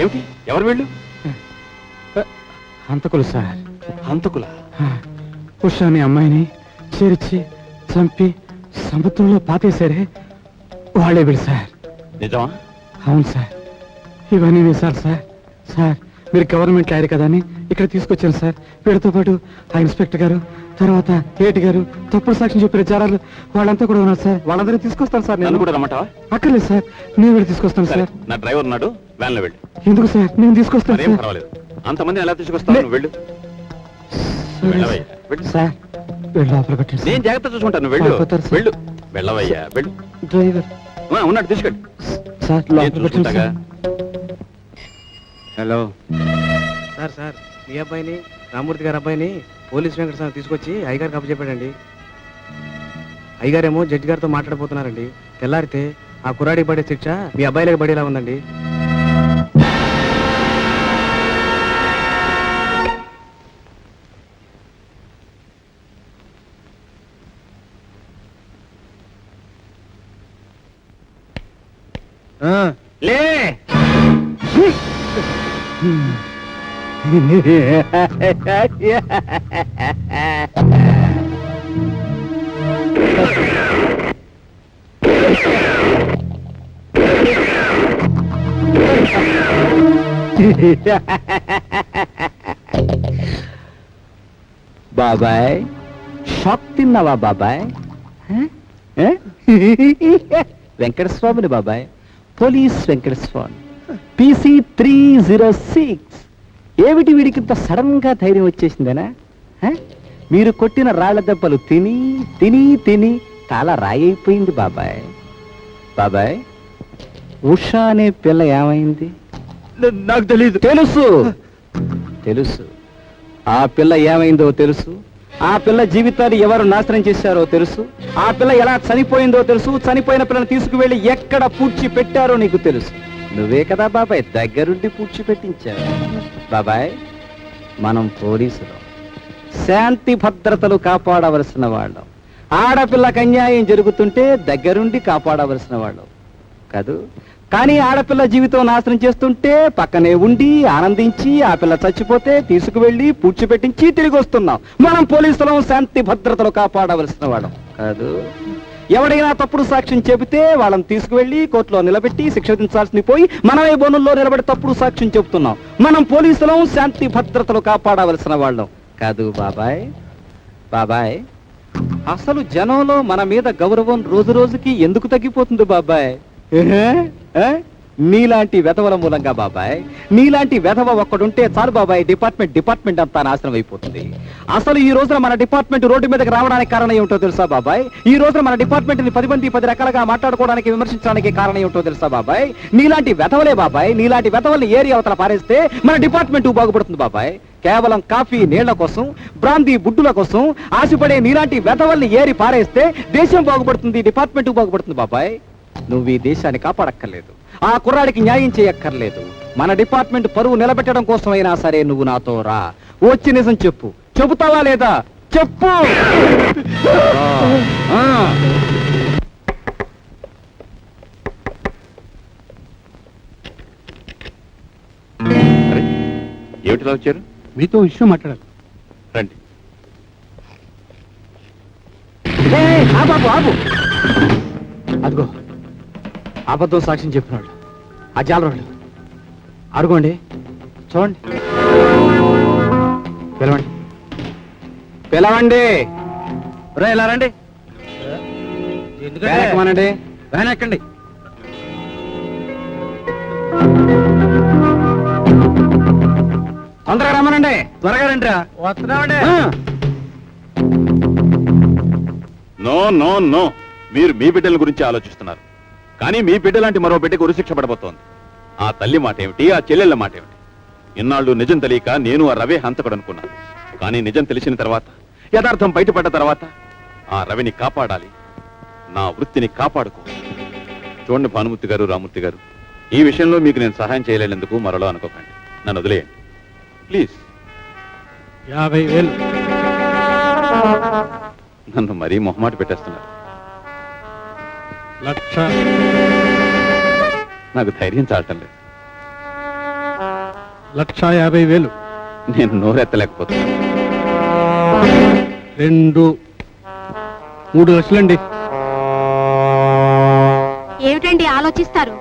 ఏమిటి? ఎవరు వీళ్ళు? హంతకులు సార్. హంతకులా? ఉషా అనే అమ్మాయిని చేర్చి చంపి సముద్రంలో పాతేశారే వాళ్ళే వీళ్ళు సార్. నిజమా? అవును సార్. ఇవన్నీ నిజాలు సార్. సార్ మీరు గవర్నమెంట్ లాయర్ కదా అని ఇక్కడ తీసుకొచ్చాను సార్. వీళ్ళతో పాటు ఆ ఇన్స్పెక్టర్ గారు, తర్వాత ఏటి గారు, తప్పుడు సాక్ష్యం చెప్పిన జనాలు వాళ్ళంతా కూడా ఉన్నారు సార్. వాళ్ళందరినీ తీసుకొస్తాను సార్. నేను కూడా రమ్మంటావా? అక్కర్లేదు సార్, నేను వీళ్ళు తీసుకొస్తాను సార్. నా డ్రైవర్ ఉన్నాడు, వ్యాన్లో వెళ్ళు. ఎందుకు సార్? నేను తీసుకొస్తాను. ఏం పర్వాలేదు, అంతమంది ఎలా తీసుకొస్తాను? వెళ్ళు సార్. వీళ్ళు లోపల పెట్టండి. నేను జాగ్రత్త చూసుకుంటాను. వెళ్ళు వెళ్ళు. వెళ్ళవయ్యా వెళ్ళు. డ్రైవర్ ఉన్నాడు, తీసుకెళ్ళి సార్. చూసుకుంటాగా. Hello sir. సార్ మీ అబ్బాయిని, రామూర్తి గారి అబ్బాయిని పోలీస్ వెంకట స్వామి తీసుకొచ్చి అయ్యగారికి అప్పచెప్పాడండి. అయ్యగారేమో జడ్జి గారితో మాట్లాడబోతున్నారండి. తెల్లారితే ఆ కుర్రాడికి పడే శిక్ష మీ అబ్బాయిలకు పడేలా ఉందండి. లే బాబాయ్, షాక్ తిన్నావా బాబాయ్? వెంకటస్వామిని బాబాయ్, పోలీస్ వెంకటస్వామి, PC 306. ఏమిటి వీడికింత సడన్ గా ధైర్యం వచ్చేసిందేనా? మీరు కొట్టిన రాళ్ల దెబ్బలు తిని తిని తిని తల రాయైపోయింది బాబాయ్. బాబాయ్, ఉషా అనే పిల్ల ఏమైంది? నాకు తెలియదు. తెలుసు తెలుసు. ఆ పిల్ల ఏమైందో తెలుసు. ఆ పిల్ల జీవితాన్ని ఎవరు నాశనం చేశారో తెలుసు. ఆ పిల్ల ఎలా చనిపోయిందో తెలుసు. చనిపోయిన పిల్లని తీసుకువెళ్ళి ఎక్కడ పూడ్చి పెట్టారో నీకు తెలుసు. నువ్వే కదా బాబాయ్ దగ్గరుండి పూడ్చి పెట్టించావు. బాబాయ్, మనం పోలీసులు, శాంతి భద్రతలు కాపాడవలసిన వాళ్ళం. ఆడపిల్లకి అన్యాయం జరుగుతుంటే దగ్గరుండి కాపాడవలసిన వాళ్ళం కాదు. కానీ ఆడపిల్ల జీవితం నాశనం చేస్తుంటే పక్కనే ఉండి ఆనందించి ఆ పిల్ల చచ్చిపోతే తీసుకువెళ్ళి పూడ్చిపెట్టించి తిరిగి వస్తున్నాం. మనం పోలీసులం, శాంతి భద్రతలు కాపాడవలసిన వాళ్ళం కాదు. ఎవడైనా తప్పుడు సాక్ష్యం చెబితే వాళ్ళని తీసుకువెళ్ళి కోర్టులో నిలబెట్టి శిక్ష విధించాల్సింది పోయి మనమే బోనుల్లో నిలబడి తప్పుడు సాక్ష్యం చెబుతున్నాం. మనం పోలీసులం, శాంతి భద్రతలు కాపాడవలసిన వాళ్ళం కాదు బాబాయ్. బాబాయ్, అసలు జనంలో మన మీద గౌరవం రోజు రోజుకి ఎందుకు తగ్గిపోతుంది బాబాయ్? నీలాంటి వెధవల మూలంగా బాబాయ్. నీలాంటి వెధవ ఒక్కడుంటే చాలు బాబాయ్, డిపార్ట్మెంట్ అంతా నాశనం అయిపోతుంది. అసలు ఈ రోజున మన డిపార్ట్మెంట్ రోడ్డు మీదకి రావడానికి కారణం ఏమిటో తెలుసా బాబాయ్? ఈ రోజున మన డిపార్ట్మెంట్ ని 10 మంది 10 రకాలుగా మాట్లాడుకోవడానికి, విమర్శించడానికి కారణం ఏమిటో తెలుసా బాబాయ్? నీలాంటి వెధవలే బాబాయ్. నీలాంటి వెధవల్ని ఏరి అవతల పారేస్తే మన డిపార్ట్మెంట్ బాగుపడుతుంది బాబాయ్. కేవలం కాఫీ నీళ్ల కోసం, బ్రాందీ బుడ్డుల కోసం ఆశపడే నీలాంటి వెధవల్ని ఏరి పారేస్తే దేశం బాగుపడుతుంది, డిపార్ట్మెంట్ బాగుపడుతుంది బాబాయ్. నువ్వు ఈ దేశాన్ని కాపాడక్కర్లేదు, ఆ కుర్రాడికి న్యాయం చేయక్కర్లేదు. మన డిపార్ట్మెంట్ పరువు నిలబెట్టడం కోసమైనా సరే నువ్వు నాతో రా. వచ్చి నిజం చెప్పు. చెబుతావా లేదా? చెప్పు. ఏమిటిలా వచ్చారు? మీతో విషయం మాట్లాడాలి. రండి. బాబు ఆగు. అదిగో అబద్ధం సాక్ష్యం చెప్పినాడు ఆ జాలరోళ్ళు. అడుగోండి, చూడండి. పిలవండి పిలవండి. ఇలా రండి. ఎక్కమనండి. వ్యాన్ ఎక్కండి. తొందరగా రమ్మనండి. త్వరగా రండి. వస్తున్నామండి. నో నో నో, మీరు మీ బిడ్డల గురించి ఆలోచిస్తున్నారు. కానీ మీ బిడ్డ లాంటి మరో బిడ్డకు ఉరిశిక్ష పడబోతోంది. ఆ తల్లి మాట ఏమిటి, ఆ చెల్లెళ్ళ మాట ఏమిటి? ఇన్నాళ్ళు నిజం తెలియక నేను ఆ రవే హంతకుడు అనుకున్నాను. కానీ నిజం తెలిసిన తర్వాత, యథార్థం బయటపడ్డ తర్వాత ఆ రవిని కాపాడాలి, నా వృత్తిని కాపాడుకో. చూడండి భానుమూర్తి గారు, రామూర్తి గారు, ఈ విషయంలో మీకు నేను సహాయం చేయలేనందుకు మరలో అనుకోకండి. నన్ను వదిలేయండి ప్లీజ్. 50,000. నన్ను మరీ మొహమాట పెట్టేస్తున్నారు. 1,00,000. నాకు ధైర్యం చాలటం లేదు. 1,50,000. నేను నోరెత్తలేకపోతున్నాను. 2, 3 లక్షలండి. ఏమిటండి ఆలోచిస్తారు?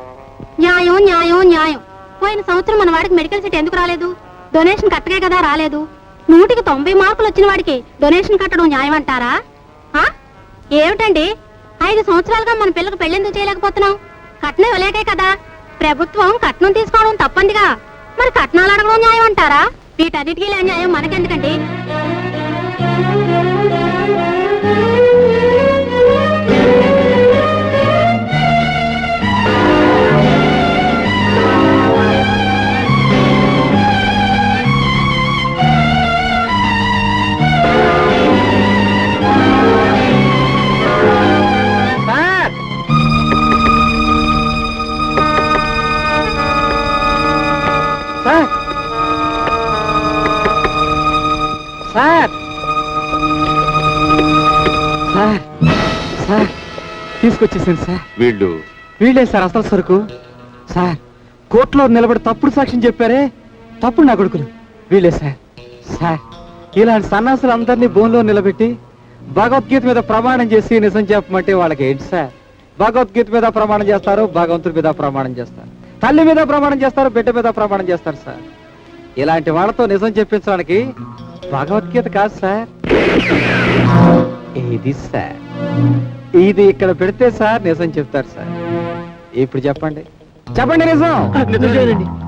న్యాయం న్యాయం న్యాయం. పోయిన సంవత్సరం మన వాడికి మెడికల్ సీట్ ఎందుకు రాలేదు? డొనేషన్ కట్టగే కదా రాలేదు. 100కి 90 మార్కులు వచ్చిన వాడికి డొనేషన్ కట్టడం న్యాయం అంటారా? ఏమిటండి 5 సంవత్సరాలుగా మన పిల్లలకు పెళ్ళెందుకు చేయలేకపోతున్నాం? కట్నం ఇవ్వలేకే కదా. ప్రభుత్వం కట్నం తీసుకోవడం తప్పందిగా, మరి కట్నాలు అడగడం న్యాయం అంటారా? వీటన్నిటికీ లేని న్యాయం మనకెందుకండి? సార్ సార్ సార్ తీసుకొచ్చేసాను సార్. వీళ్ళే సార్ అసలు సరుకు. సార్ కోర్టులో నిలబడి తప్పుడు సాక్ష్యం చెప్పారే, తప్పుడు నా కొడుకులు వీళ్ళే సార్. సార్ ఇలాంటి సన్నాసులు అందరినీ బోన్లో నిలబెట్టి భగవద్గీత మీద ప్రమాణం చేసి నిజం చెప్పమంటే వాళ్ళకి ఏంటి సార్? భగవద్గీత మీద ప్రమాణం చేస్తారు, భగవంతుడి మీద ప్రమాణం చేస్తారు, తల్లి మీద ప్రమాణం చేస్తారు, బిడ్డ మీద ప్రమాణం చేస్తారు సార్. ఇలాంటి వాళ్ళతో నిజం చెప్పించడానికి భగవద్గీత కాదు సార్, ఇది సార్. ఇది ఇక్కడ పెడితే సార్ నిజం చెప్తారు సార్. ఇప్పుడు చెప్పండి చెప్పండి నిజం.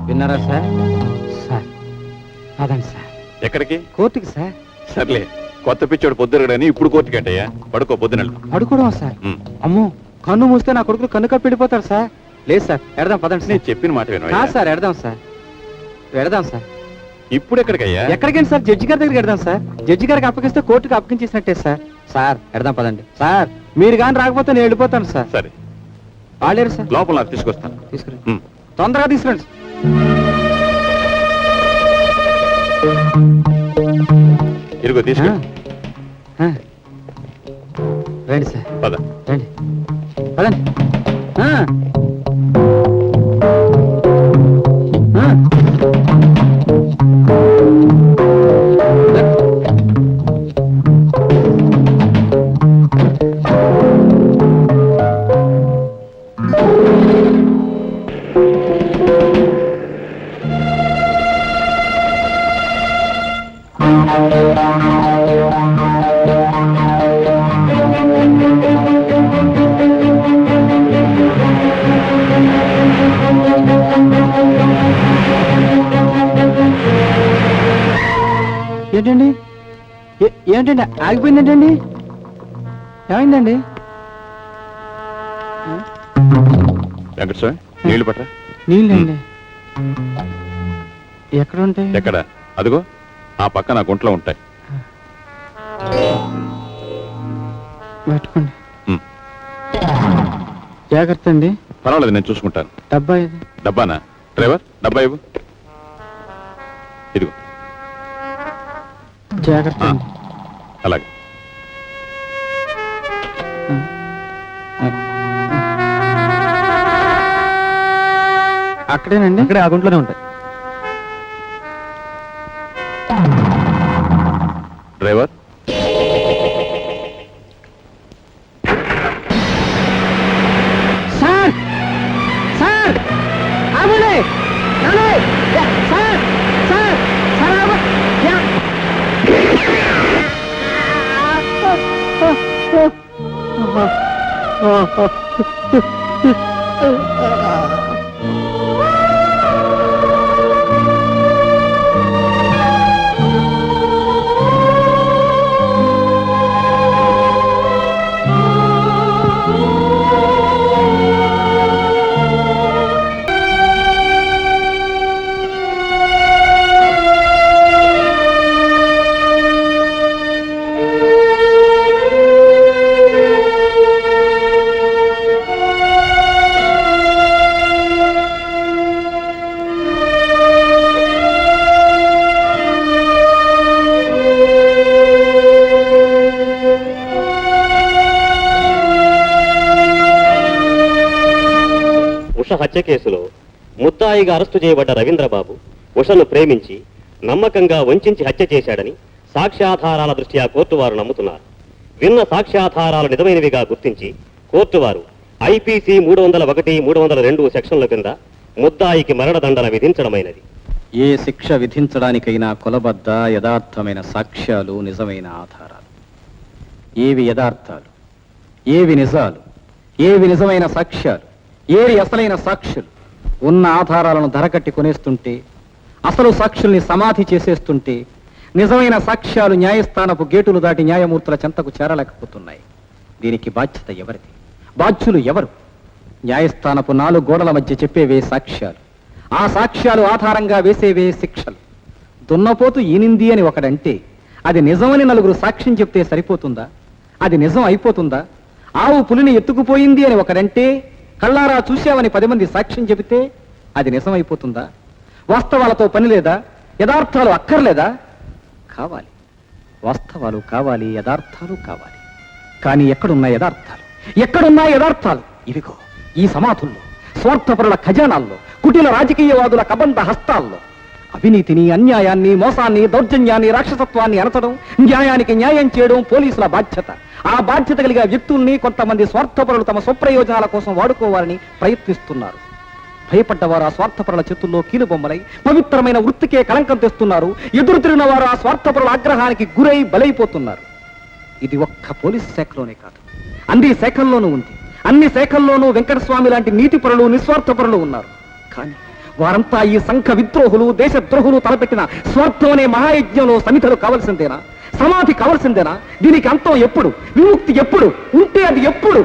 విన్నారా సార్? సార్ అదండి సార్. ఎక్కడికి? కోర్టుకి సార్. సర్లే, కొత్త పిచ్చోడు పొద్దురగడని ఇప్పుడు కోర్టుకంటయ్యా. పడుకో, పొద్దున అడుకోవడం సార్. అమ్మో, కన్ను మూస్తే నా కొడుకులు కన్ను కప్పి వెళ్ళిపోతారు సార్. లేదు సార్, ఎడదాం పదండి. నేను చెప్పిన మాట విను. కాదు సార్, ఎడదాం సార్, ఎడదాం సార్. ఇప్పుడు ఎక్కడికయ్యా? ఎక్కడికండి సార్? జడ్జి గారి దగ్గరికి ఎడదాం సార్. జడ్జి గారికి అప్పగిస్తే కోర్టుకి అప్పగించేసినట్టే సార్. సార్ ఎడదాం పదండి సార్. మీరు కానీ రాకపోతే నేను వెళ్ళిపోతాను సార్. సరే, వాళ్ళేరు సార్. లోపల నాకు తీసుకొస్తాను. తీసుకురండి, తొందరగా తీసుకురండి. ఇరుగో తీసుకు. రండి సార్, పద. రండి పదండి. ఏంటండి ఏంటండి ఆగిపోయిందేంటండి? ఏమైందండి? వెంకటస్వామి, నీళ్లు పట్టరా. నీళ్ళండి ఎక్కడ ఉంటాయి? ఎక్కడ? అదిగో ఆ పక్క నా గుంట్లో ఉంటాయి. పెట్టుకోండి, జాగ్రత్త అండి. పర్వాలేదు, నేను చూసుకుంటాను. డబ్బా ఇది. డబ్బానా? డ్రైవర్, డబ్బా ఇవ్వు. ఇదిగో. జాగ్రత్త అండి. అలాగే. అక్కడేనండి? అక్కడే, ఆ గుంట్లోనే ఉంటాయి. డ్రైవర్, సార్ సార్ ఆగండి, సార్ సార్ సార్ హత్య కేసులో ముద్దాయిగా అరెస్టు చేయబడ్డ రవీంద్రబాబు ఉషను ప్రేమించి నమ్మకంగా వంచించి హత్య చేశాడని సాక్ష్యాధారాల దృష్ట్యా కోర్టు వారు నమ్ముతున్నారు. విన్న సాక్ష్యాధారాలు నిజమైనవిగా గుర్తించి కోర్టు వారు ఐపీసీ 301, 302 సెక్షన్ల కింద ముద్దాయికి మరణదండన విధించడమైనది. ఏ శిక్ష విధించడానికైనా కొలబద్ద యథార్థమైన సాక్ష్యాలు, నిజమైన ఆధారాలు. ఏవి యథార్థాలు, ఏవి నిజాలు, ఏవి నిజమైన సాక్ష్యాలు, ఏవి అసలైన సాక్షులు? ఉన్న ఆధారాలను ధరకట్టి కొనేస్తుంటే, అసలు సాక్షుల్ని సమాధి చేసేస్తుంటే, నిజమైన సాక్ష్యాలు న్యాయస్థానపు గేటులు దాటి న్యాయమూర్తుల చెంతకు చేరలేకపోతున్నాయి. దీనికి బాధ్యత ఎవరిది? బాధ్యులు ఎవరు? న్యాయస్థానపు 4 గోడల మధ్య చెప్పేవే సాక్ష్యాలు, ఆ సాక్ష్యాలు ఆధారంగా వేసేవే శిక్షలు. దున్నపోతు ఈనింది అని ఒకడంటే అది నిజమని 4 సాక్ష్యం చెప్తే సరిపోతుందా? అది నిజం అయిపోతుందా? ఆవు పులిని ఎత్తుకుపోయింది అని ఒకడంటే కళ్ళారా చూశావని 10 మంది సాక్ష్యం చెబితే అది నిజం అయిపోతుందా? వాస్తవాలతో పని లేదా? యథార్థాలు అక్కర్లేదా? కావాలి, వాస్తవాలు కావాలి, యథార్థాలు కావాలి. కానీ ఎక్కడున్నా యథార్థాలు? ఎక్కడున్నా యథార్థాలు? ఇవిగో ఈ సమాధుల్లో, స్వార్థపరుల ఖజానాల్లో, కుటిల రాజకీయవాదుల కబంధ హస్తాల్లో. అవినీతిని, అన్యాయాన్ని, మోసాన్ని, దౌర్జన్యాన్ని, రాక్షసత్వాన్ని అణచడం, న్యాయానికి న్యాయం చేయడం పోలీసుల బాధ్యత. ఆ బాధ్యత కలిగే వ్యక్తుల్ని కొంతమంది స్వార్థపరులు తమ స్వప్రయోజనాల కోసం వాడుకోవాలని ప్రయత్నిస్తున్నారు. భయపడ్డవారు ఆ స్వార్థపరుల చేతుల్లో కీలుబొమ్మలై పవిత్రమైన వృత్తికే కళంకం తెస్తున్నారు. ఎదురు తిరిగిన వారు ఆ స్వార్థపరుల ఆగ్రహానికి గురై బలైపోతున్నారు. ఇది ఒక్క పోలీసు శాఖలోనే కాదు, అన్ని శాఖల్లోనూ ఉంది. అన్ని శాఖల్లోనూ వెంకటస్వామి లాంటి నీతిపరులు, నిస్వార్థపరులు ఉన్నారు. కానీ వారంతా ఈ సంఘ విద్రోహులు, దేశద్రోహులు తలపెట్టిన స్వార్థం అనే మహాయజ్ఞంలో సమితలు కావలసిందేనా? సమాధి కావలసిందేనా? దీనికి అంతం ఎప్పుడు? విముక్తి ఎప్పుడు? ఉంటే అది ఎప్పుడు?